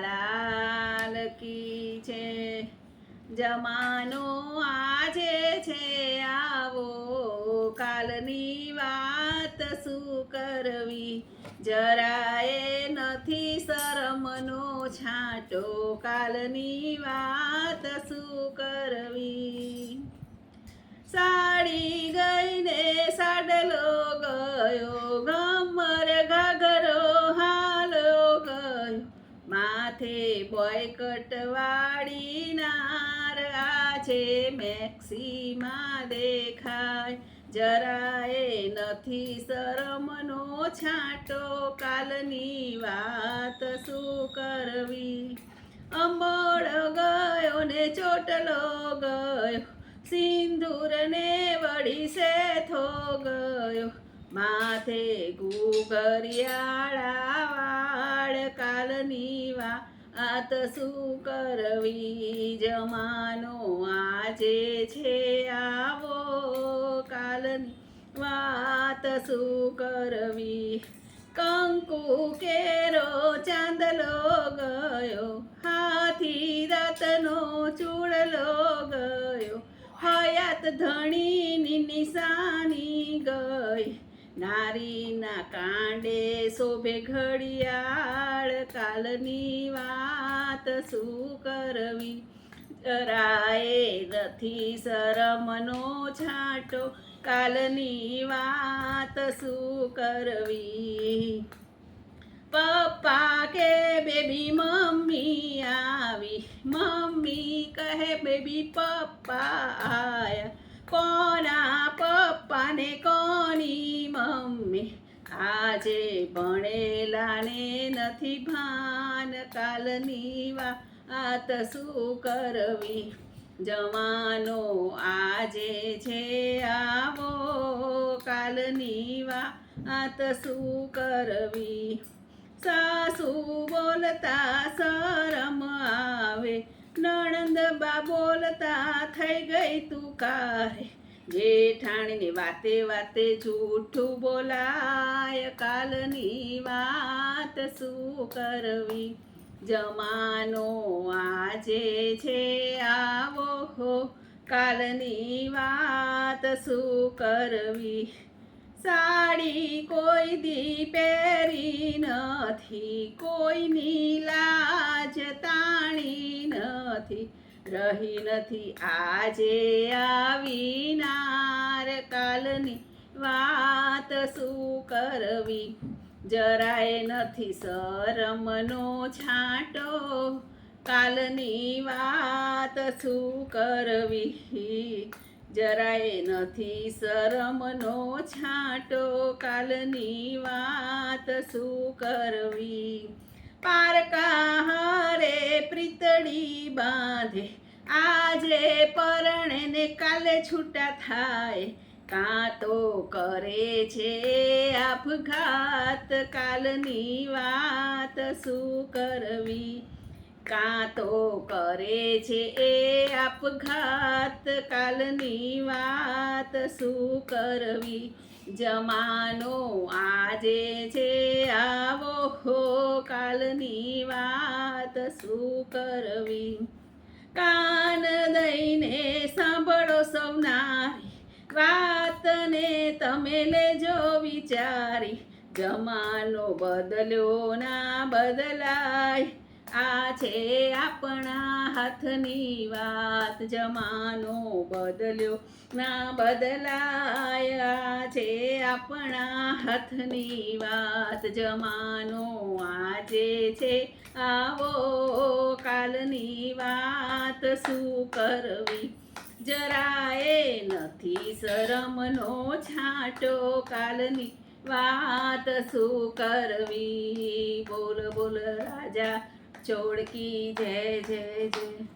લાલ કી છે જમાનો આજે છે આવો કાલની વાત શું કરવી જરાએ નથી શરમનો છાંટો કાલની વાત શું કરવી સાડી ગઈને સાડલો ગયો ગમર ઘાઘરો હાલો ગયો માથે બોયકટ વાળી નાર આજે મેક્સીમાં દેખાય જરાએ નથી શરમનો છાંટો કાલની વાત શું કરવી અંબોળ ગયો ને ચોટલો ગયો સિંદૂર ને વળી સેથો ગયો માથે ગુગરિયાળા વાળ કાલની વાત શું કરવી જમાનો આજે છે આવો કાલની વાત શું કરવી કંકુ કેરો ચાંદલો ગયો હાથી દાંતનો ચૂડલો ગયો હયાત ધણીની નિશાની ગઈ નારીના કાંડે શોભે ઘડિયાળ કાલની વાત શું કરવી જરાએ નથી શરમનો છાંટો કાલની વાત શું કરવી પપ્પા કે બેબી મમ્મી આવી મમ્મી કહે બેબી પપ્પા આયા કોના પપ્પાને કોની મમ્મી આજે ભણેલાને નથી ભાન કાલની વાત શું કરવી જમાનો આજે છે આવો કાલની વાત શું કરવી સાસુ બોલતા શરમ આવે નણંદબા બોલતા થઈ ગઈ તું કારે જેઠાણીની વાતે વાતે જૂઠું બોલાય કાલની વાત શું કરવી જમાનો આજે છે આવો હો કાલની વાત શું કરવી સાડી કોઈ દી પહેરી નથી કોઈની લાજ તાણી નથી રહી નથી આજે આવી નાર કાલની વાત શું કરવી જરાય નથી શરમનો છાંટો કાલની વાત શું કરવી જરાય નથી શરમનો છાંટો કાલની વાત શું કરવી પારકા હારે પ્રીતડી બાંધે આજે પરણે ને કાલે છૂટા થાય કાં તો કરે છે આપઘાત કાલની વાત શું કરવી કાં તો કરે છે એ આપઘાત કાલની વાત શું કરવી જમાનો આજે છે આવો હો કાલની વાત શું કરવી કાન દઈને સાંભળો સૌનારી વાતને તમે લેજો વિચારી જમાનો બદલ્યો ના બદલાય આ છે આપણા હાથની વાત જમાનો બદલ્યો ના બદલાય આ છે આપણા હાથની વાત જમાનો આજે છે આવો કાલની વાત શું કરવી જરાએ નથી શરમનો છાંટો કાલની વાત શું કરવી બોલ બોલ રાજા ચોડ કી જય જય જય